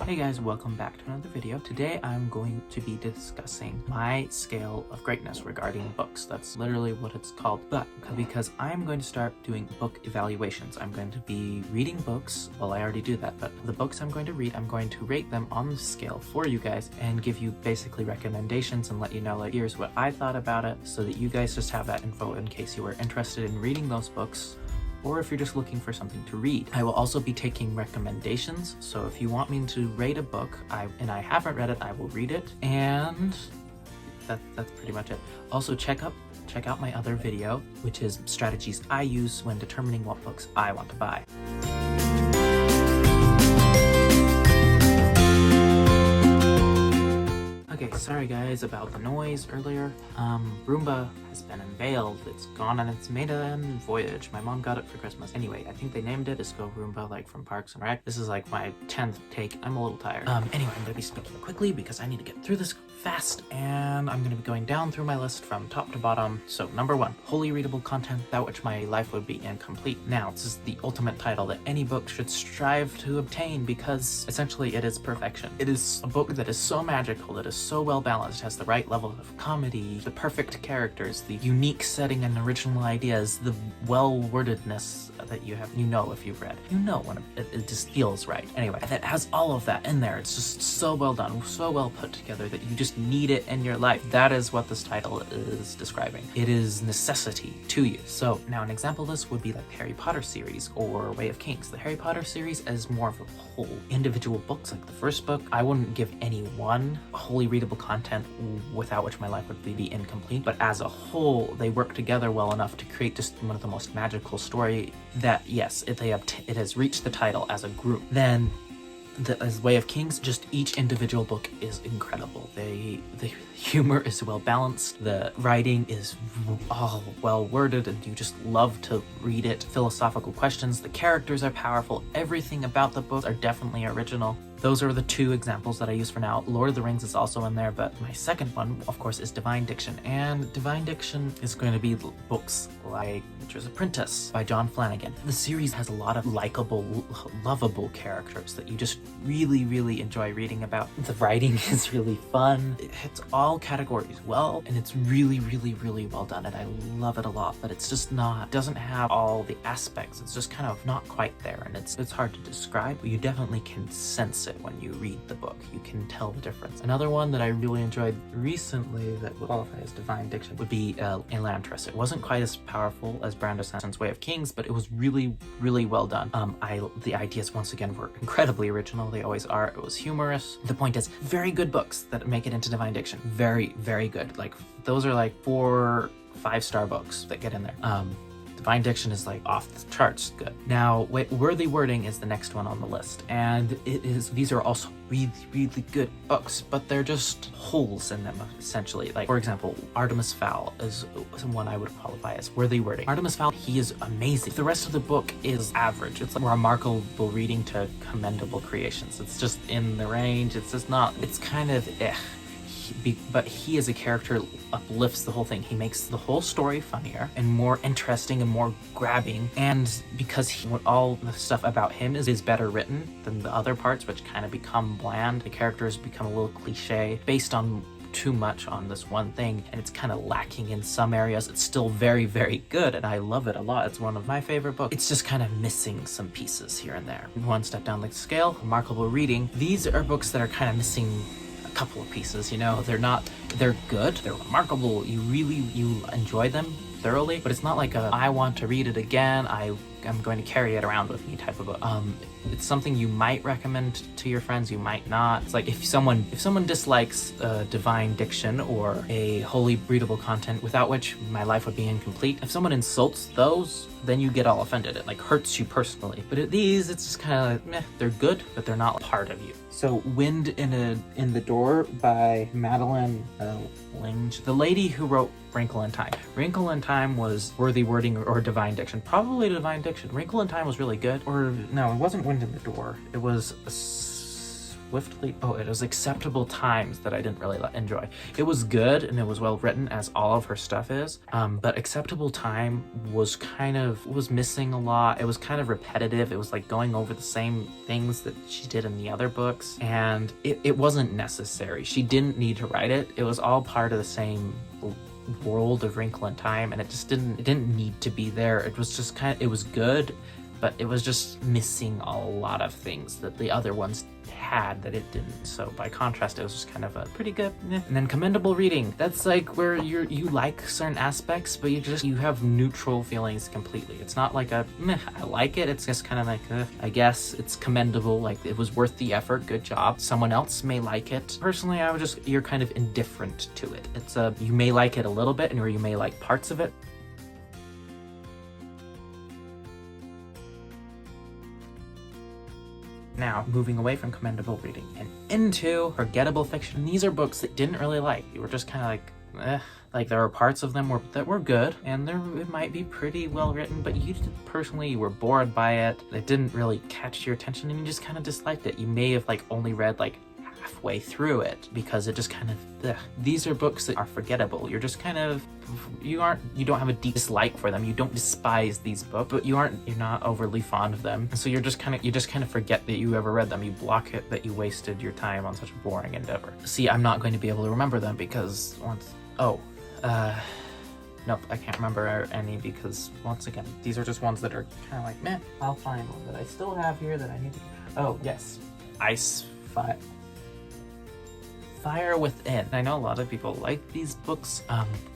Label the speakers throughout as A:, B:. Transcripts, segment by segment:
A: Hey guys, welcome back to another video. Today I'm going to be discussing my scale of greatness regarding books. That's literally what it's called. But because I'm going to start doing book evaluations, I'm going to be reading books. Well, I already do that, but the books I'm going to read, I'm going to rate them on the scale for you guys and give you basically recommendations and let you know, like, here's what I thought about it, so that you guys just have that info in case you were interested in reading those books, or if you're just looking for something to read. I will also be taking recommendations, so if you want me to rate a book and I haven't read it, I will read it, and that's pretty much it. Also check out my other video, which is strategies I use when determining what books I want to buy. Okay, sorry guys about the noise earlier. Roomba has been unveiled. It's gone on its maiden voyage. My mom got it for Christmas. Anyway, I think they named it Disco Roomba, like from Parks and Rec. This is like my 10th take. I'm a little tired. Anyway, I'm gonna be speaking quickly because I need to get through this fast, and I'm gonna be going down through my list from top to bottom. So number 1, wholly readable content without which my life would be incomplete. Now, this is the ultimate title that any book should strive to obtain because essentially it is perfection. It is a book that is so magical, that is so well balanced, has the right level of comedy, the perfect characters, the unique setting and original ideas, the well-wordedness that you have, if you've read. When it just feels right. Anyway, that has all of that in there. It's just so well done, so well put together that you just need it in your life. That is what this title is describing. It is necessity to you. So now an example of this would be like the Harry Potter series or Way of Kings. The Harry Potter series is more of a whole individual books. Like the first book, I wouldn't give any one wholly readable content without which my life would be incomplete, but as a whole they work together well enough to create just one of the most magical story that, yes, it has reached the title as a group. Then as Way of Kings, just each individual book is incredible. The humor is well balanced, the writing is all well worded, and you just love to read it. Philosophical questions, the characters are powerful, everything about the books are definitely original. Those are the 2 examples that I use for now. Lord of the Rings is also in there, but my second one, of course, is Divine Diction. And Divine Diction is going to be books like Witcher's Apprentice by John Flanagan. The series has a lot of likable, lovable characters that you just really, really enjoy reading about. The writing is really fun. It hits all categories well, and it's really, really, really well done, and I love it a lot, but it's just doesn't have all the aspects. It's just kind of not quite there, and it's hard to describe, but you definitely can sense it when you read the book. You can tell the difference. Another one that I really enjoyed recently that would qualify as Divine Diction would be Elantris. It wasn't quite as powerful as Brandon Sanderson's Way of Kings, but it was really, really well done. The ideas, once again, were incredibly original. They always are. It was humorous. The point is, very good books that make it into Divine Diction. Very, very good. Like, those are like 4 5-star books that get in there. Divine Diction is like off the charts good. Now, Worthy Wording is the next one on the list, and these are also really, really good books, but they're just holes in them, essentially. Like, for example, Artemis Fowl is one I would qualify as Worthy Wording. Artemis Fowl, he is amazing. The rest of the book is average. It's like remarkable reading to commendable creations. It's just in the range. It's just not, it's kind of but he as a character uplifts the whole thing. He makes the whole story funnier and more interesting and more grabbing, and because all the stuff about him is better written than the other parts, which kind of become bland. The characters become a little cliche based on too much on this one thing, and it's kind of lacking in some areas. It's still very, very good, and I love it a lot. It's one of my favorite books. It's just kind of missing some pieces here and there. One step down the scale, Remarkable Reading. These are books that are kind of missing couple of pieces. They're good, they're remarkable, you enjoy them thoroughly, but it's not like I want to read it again, I'm going to carry it around with me type of book. It's something you might recommend to your friends, you might not. It's like if someone dislikes Divine Diction or a wholly readable content without which my life would be incomplete, if someone insults those, then you get all offended. It like hurts you personally. But at these, it's just kind of like, meh, they're good, but they're not part of you. So Wind in the Door by Madeline Lange, the lady who wrote Wrinkle in Time. Wrinkle in Time was Worthy Wording or Divine Diction. Probably Divine Diction. Wrinkle in Time was really good. Or no, it wasn't Wind in the Door. It was swiftly. Oh, it was Acceptable Times that I didn't really enjoy. It was good and it was well written, as all of her stuff is, but Acceptable Time was was missing a lot. It was kind of repetitive. It was like going over the same things that she did in the other books, and it wasn't necessary. She didn't need to write it. It was all part of the same world of Wrinkle in Time, and it didn't need to be there. It was just it was good, but it was just missing a lot of things that the other ones had that it didn't. So by contrast, it was just kind of a pretty good And then Commendable Reading, that's like where you like certain aspects, but you have neutral feelings completely. It's not like a meh, I like it. It's just kind of like I guess it's commendable, like it was worth the effort, good job. Someone else may like it. Personally, you're kind of indifferent to it. It's you may like it a little bit, or you may like parts of it. Now, moving away from Commendable Reading and into Forgettable Fiction. These are books that didn't really like. You were just kind of like, eh. Like there were parts of them that were good, and it might be pretty well written, but you were bored by it. It didn't really catch your attention, and you just kind of disliked it. You may have like only read like halfway through it because it just kind of These are books that are forgettable. You're just kind of you don't have a deep dislike for them. You don't despise these books, but you're not overly fond of them, and so you just kind of forget that you ever read them. You block it that you wasted your time on such a boring endeavor. See, I'm not going to be able to remember them because nope, I can't remember any because, once again, these are just ones that are kind of like, meh. I'll find one that I still have here that I need to... Oh, yes. Fire Within. I know a lot of people like these books,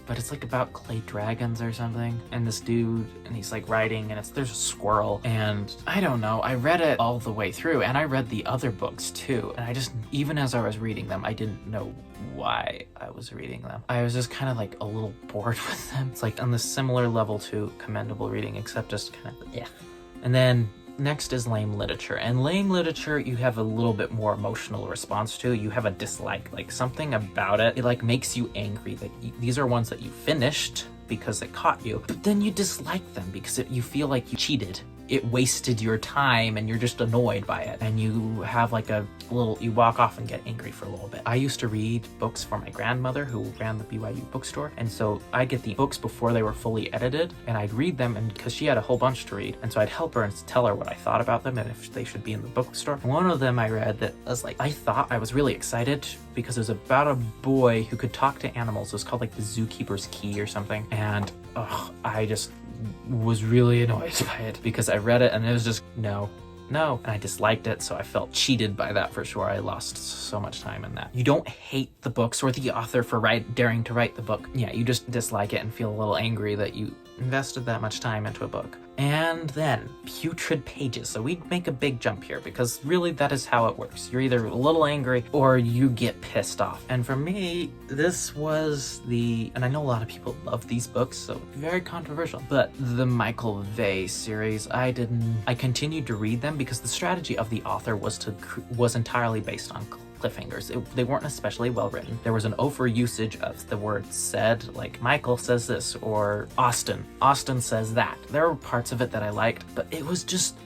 A: but it's like about clay dragons or something, and this dude, and he's like writing, and there's a squirrel, and I don't know, I read it all the way through, and I read the other books too, and even as I was reading them, I didn't know why I was reading them. I was just kind of like a little bored with them. It's like on the similar level to Commendable Reading, except just kind of, yeah. And then next is lame literature, and lame literature you have a little bit more emotional response to. You have a dislike, like something about it like makes you angry. Like these are ones that you finished because it caught you, but then you dislike them because you feel like you cheated. It wasted your time and you're just annoyed by it, and you have like you walk off and get angry for a little bit. I used to read books for my grandmother who ran the BYU bookstore, and so I'd get the books before they were fully edited, and I'd read them, and because she had a whole bunch to read, and so I'd help her and tell her what I thought about them and if they should be in the bookstore. One of them I read that was like, I was really excited because it was about a boy who could talk to animals. It was called like The Zookeeper's Key or something, and I just was really annoyed by it because I read it and it was just no, and I disliked it, so I felt cheated by that for sure. I lost so much time in that. You don't hate the books or the author for daring to write the book. Yeah, you just dislike it and feel a little angry that you invested that much time into a book. And then putrid pages. So we make a big jump here because really that is how it works. You're either a little angry or you get pissed off. And for me, this was and I know a lot of people love these books, so very controversial, but the Michael Vey series, I continued to read them because the strategy of the author was entirely based on cliffhangers. They weren't especially well written. There was an overusage of the word said, like Michael says this, or Austin says that. There were parts of it that I liked, but it was just,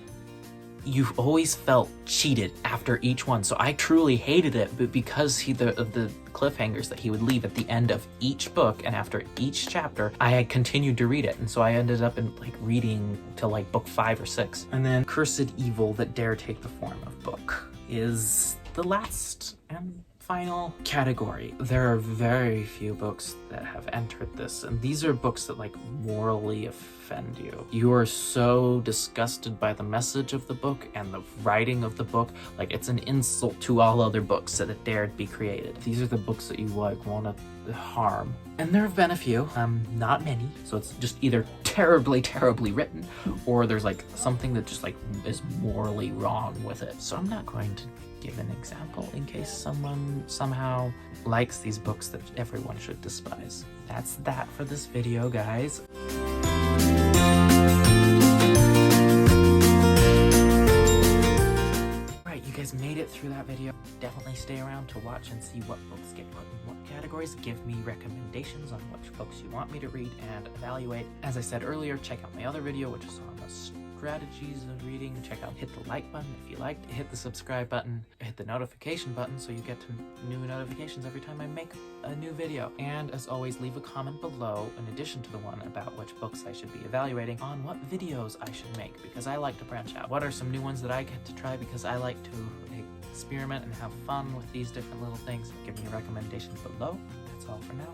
A: you always felt cheated after each one. So I truly hated it, but because of the cliffhangers that he would leave at the end of each book and after each chapter, I had continued to read it, and so I ended up in reading till like book 5 or 6. And then Cursed Evil That Dare Take the Form of Book is the last and final category. There are very few books that have entered this, and these are books that morally offend you. You are so disgusted by the message of the book and the writing of the book, like it's an insult to all other books that dared be created. These are the books that you want to harm. And there have been a few, not many, so it's just either terribly written, or there's something that just is morally wrong with it. So I'm not going to give an example in case someone somehow likes these books that everyone should despise. That's that for this video, guys. Right, you guys made it through that video. Definitely stay around to watch and see what books get put in what categories. Give me recommendations on which books you want me to read and evaluate. As I said earlier, check out my other video, which is on the strategies of reading, check out, hit the like button if you liked, hit the subscribe button, hit the notification button so you get new notifications every time I make a new video. And as always, leave a comment below in addition to the one about which books I should be evaluating on what videos I should make, because I like to branch out. What are some new ones that I get to try, because I like to experiment and have fun with these different little things. Give me recommendations below. That's all for now.